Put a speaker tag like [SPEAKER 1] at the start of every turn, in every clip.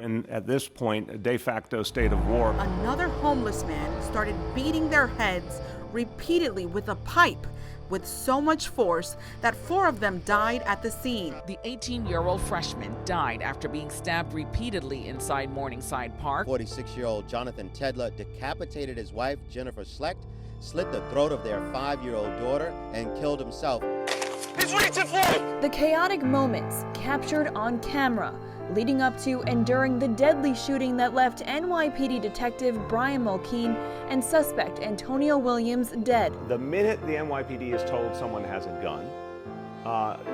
[SPEAKER 1] in, at this point, a de facto state of war.
[SPEAKER 2] Another homeless man started beating their heads repeatedly with a pipe with so much force that 4 of them died at the scene.
[SPEAKER 3] The 18-year-old freshman died after being stabbed repeatedly inside Morningside Park.
[SPEAKER 4] 46-year-old Jonathan Tedler decapitated his wife, Jennifer Schlecht, slit the throat of their 5-year-old daughter, and killed himself.
[SPEAKER 5] He's reaching for it!
[SPEAKER 6] The chaotic moments captured on camera, leading up to and during the deadly shooting that left NYPD detective Brian Mulkeen and suspect Antonio Williams dead.
[SPEAKER 1] The minute the NYPD is told someone has a gun,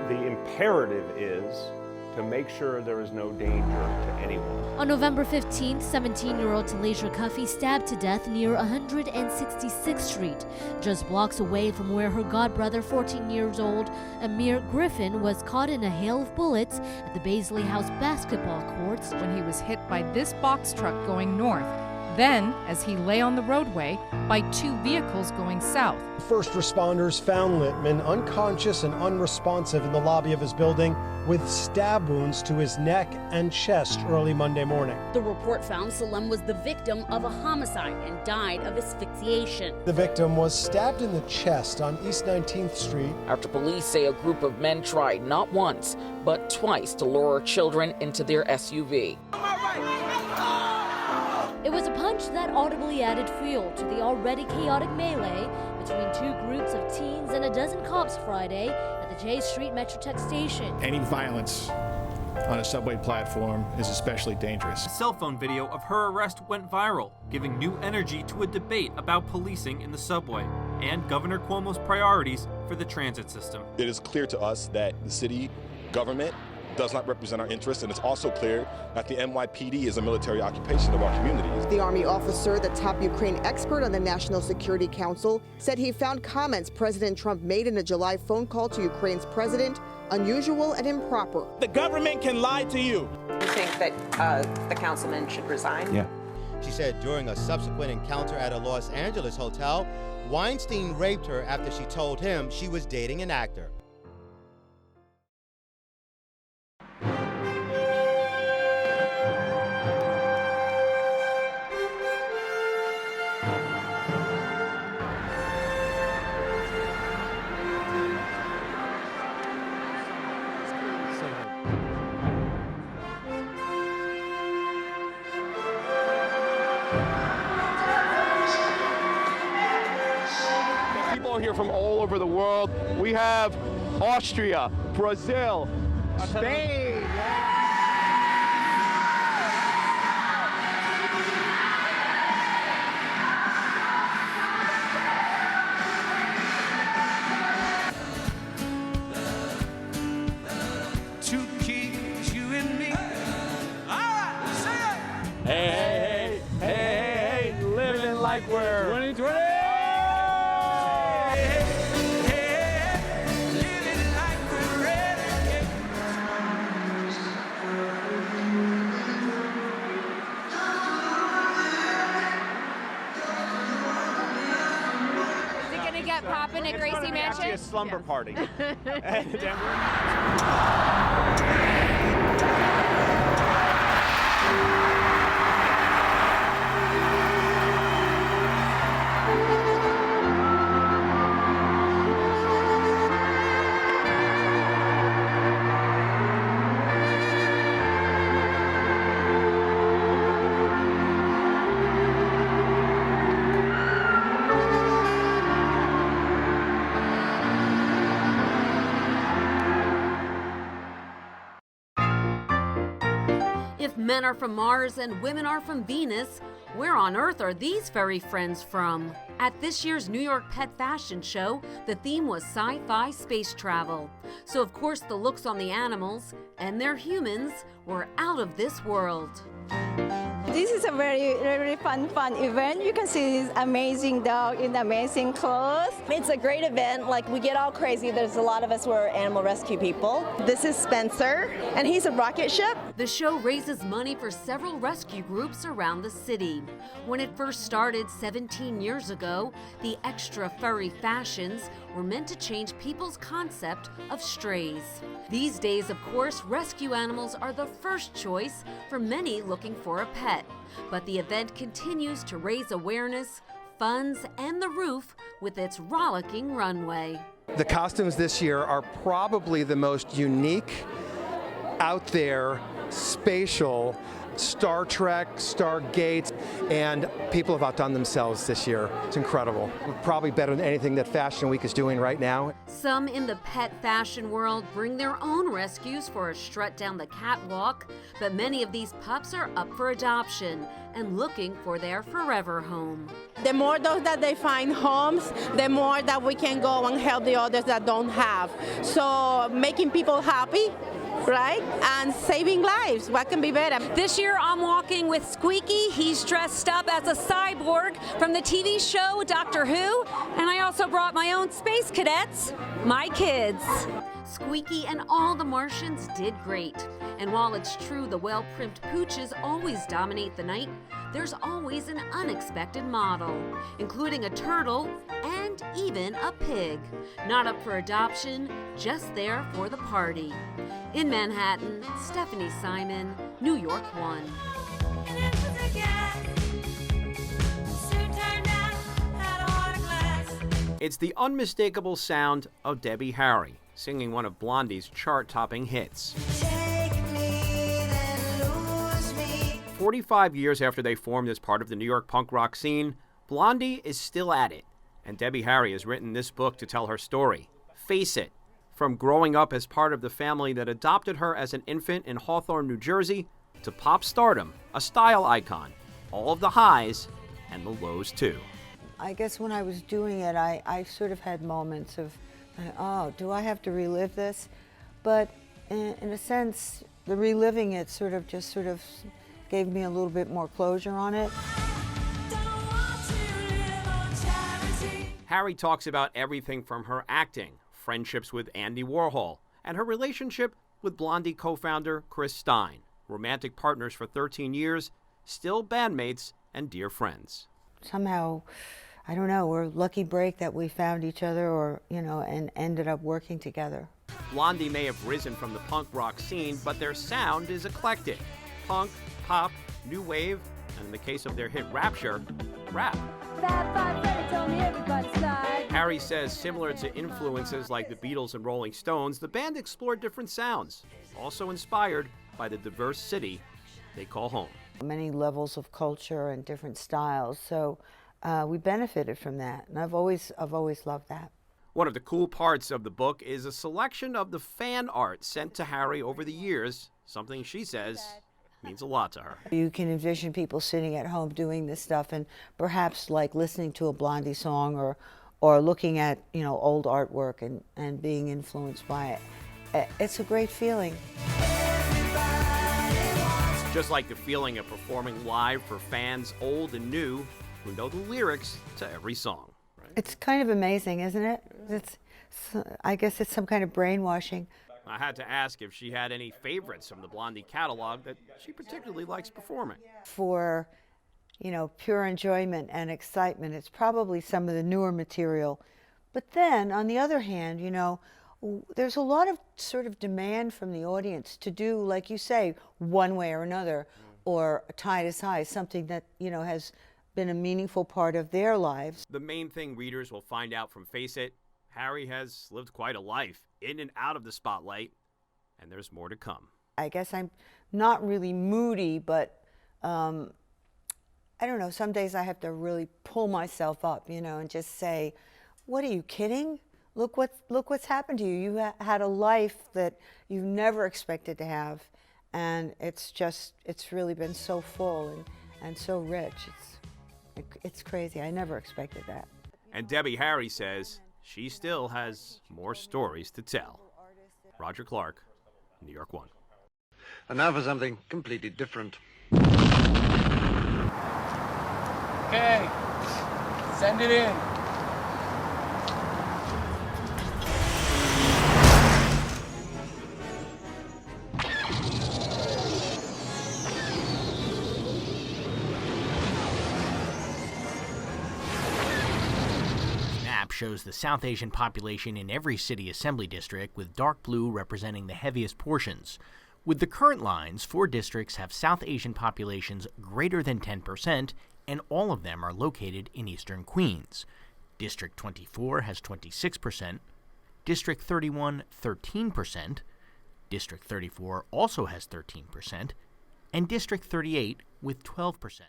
[SPEAKER 1] the imperative is to make sure there is no danger to anyone.
[SPEAKER 7] On November 15th, 17-year-old Talasha Cuffey stabbed to death near 166th Street, just blocks away from where her godbrother, 14 years old Amir Griffin, was caught in a hail of bullets at the Baisley House basketball courts
[SPEAKER 8] when he was hit by this box truck going north. Then, as he lay on the roadway, by 2 vehicles going south.
[SPEAKER 9] First responders found Littman unconscious and unresponsive in the lobby of his building with stab wounds to his neck and chest early Monday morning.
[SPEAKER 10] The report found Salem was the victim of a homicide and died of asphyxiation.
[SPEAKER 9] The victim was stabbed in the chest on East 19th Street.
[SPEAKER 3] After police say a group of men tried not once, but twice to lure children into their SUV.
[SPEAKER 7] It was a punch that audibly added fuel to the already chaotic melee between 2 groups of teens and a dozen cops Friday at the J Street Metrotech station.
[SPEAKER 11] Any violence on a subway platform is especially dangerous.
[SPEAKER 12] A cell phone video of her arrest went viral, giving new energy to a debate about policing in the subway and Governor Cuomo's priorities for the transit system.
[SPEAKER 13] It is clear to us that the city government does not represent our interests, and it's also clear that the NYPD is a military occupation of our communities.
[SPEAKER 14] The Army officer, the top Ukraine expert on the National Security Council, said he found comments President Trump made in a July phone call to Ukraine's president unusual and improper.
[SPEAKER 5] The government can lie to you.
[SPEAKER 15] You think that the councilman should resign?
[SPEAKER 1] Yeah.
[SPEAKER 4] She said during a subsequent encounter at a Los Angeles hotel, Weinstein raped her after she told him she was dating an actor.
[SPEAKER 5] People here from all over the world. We have Austria, Brazil, Spain.
[SPEAKER 16] To keep you and me. All right, sing it.
[SPEAKER 5] Hey, hey, hey, hey, living like we're 2020.
[SPEAKER 17] Get poppin' at Gracie Mansion?
[SPEAKER 5] It's actually a slumber party.
[SPEAKER 10] If men are from Mars and women are from Venus, where on earth are these furry friends from? At this year's New York Pet Fashion Show, the theme was sci-fi space travel. So of course the looks on the animals and their humans were out of this world.
[SPEAKER 18] This is a very fun event. You can see this amazing dog in amazing clothes.
[SPEAKER 19] It's a great event. Like, we get all crazy. There's a lot of us who are animal rescue people.
[SPEAKER 18] This is Spencer, and he's a rocket ship.
[SPEAKER 10] The show raises money for several rescue groups around the city. When it first started 17 years ago, the extra furry fashions were meant to change people's concept of strays. These days, of course, rescue animals are the first choice for many looking for a pet. But the event continues to raise awareness, funds, and the roof with its rollicking runway.
[SPEAKER 20] The costumes this year are probably the most unique, out there, spatial, Star Trek, Stargate, and people have outdone themselves this year. It's incredible. Probably better than anything that Fashion Week is doing right now.
[SPEAKER 10] Some in the pet fashion world bring their own rescues for a strut down the catwalk, but many of these pups are up for adoption and looking for their forever home.
[SPEAKER 21] The more those that they find homes, the more that we can go and help the others that don't have. So making people happy, right? And saving lives. What can be better?
[SPEAKER 10] This year I'm walking with Squeaky. He's dressed up as a cyborg from the TV show Doctor Who. And I also brought my own space cadets, my kids. Squeaky and all the Martians did great. And while it's true the well-primped pooches always dominate the night, there's always an unexpected model, including a turtle and even a pig. Not up for adoption, just there for the party. In Manhattan, Stephanie Simon, New York 1.
[SPEAKER 1] It's the unmistakable sound of Debbie Harry, singing one of Blondie's chart-topping hits. 45 years after they formed as part of the New York punk rock scene, Blondie is still at it, and Debbie Harry has written this book to tell her story. Face It, from growing up as part of the family that adopted her as an infant in Hawthorne, New Jersey, to pop stardom, a style icon, all of the highs and the lows too.
[SPEAKER 22] I guess when I was doing it, I sort of had moments of, oh, do I have to relive this? But in a sense, the reliving it sort of gave me a little bit more closure on it.
[SPEAKER 1] Harry talks about everything from her acting, friendships with Andy Warhol, and her relationship with Blondie co-founder Chris Stein, romantic partners for 13 years, still bandmates and dear friends.
[SPEAKER 22] Somehow, I don't know, we're a lucky break that we found each other or, and ended up working together.
[SPEAKER 1] Blondie may have risen from the punk rock scene, but their sound is eclectic. Punk, pop, new wave, and in the case of their hit Rapture, rap. Harry says similar to influences like the Beatles and Rolling Stones, the band explored different sounds, also inspired by the diverse city they call home.
[SPEAKER 22] Many levels of culture and different styles, so we benefited from that, and I've always loved that.
[SPEAKER 1] One of the cool parts of the book is a selection of the fan art sent to Harry over the years, something she says means a lot to her.
[SPEAKER 22] You can envision people sitting at home doing this stuff and perhaps like listening to a Blondie song or looking at old artwork and being influenced by it. It's a great feeling.
[SPEAKER 1] Just like the feeling of performing live for fans old and new who know the lyrics to every song. Right?
[SPEAKER 22] It's kind of amazing, isn't it? I guess it's some kind of brainwashing.
[SPEAKER 1] I had to ask if she had any favorites from the Blondie catalog that she particularly likes performing.
[SPEAKER 22] For, pure enjoyment and excitement, it's probably some of the newer material. But then, on the other hand, there's a lot of sort of demand from the audience to do, like you say, one way or another, or tie to tie, something that, has been a meaningful part of their lives.
[SPEAKER 1] The main thing readers will find out from Face It, Harry has lived quite a life, in and out of the spotlight, and there's more to come.
[SPEAKER 22] I guess I'm not really moody, but I don't know, some days I have to really pull myself up, and just say, what are you kidding? Look what's happened to you. You had a life that you never expected to have, and it's really been so full and so rich. It's crazy. I never expected that.
[SPEAKER 1] And Debbie Harry says she still has more stories to tell. Roger Clark, New York 1.
[SPEAKER 23] And now for something completely different.
[SPEAKER 5] Okay, send it in.
[SPEAKER 2] shows the South Asian population in every city assembly district, with dark blue representing the heaviest portions. With the current lines, 4 districts have South Asian populations greater than 10%, and all of them are located in eastern Queens. District 24 has 26%, District 31, 13%, District 34 also has 13%, and District 38 with 12%.